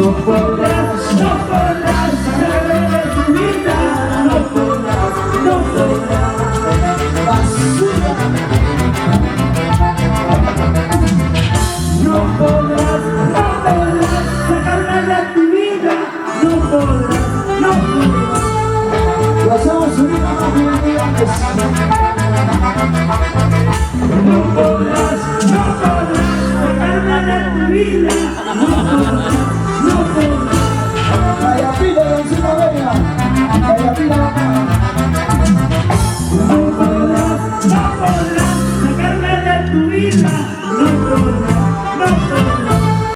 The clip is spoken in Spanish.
No podrás saber de tu vida, no podrás, basura. No podrás sacarla de tu vida, no podrás. Lo hacemos unida más bien,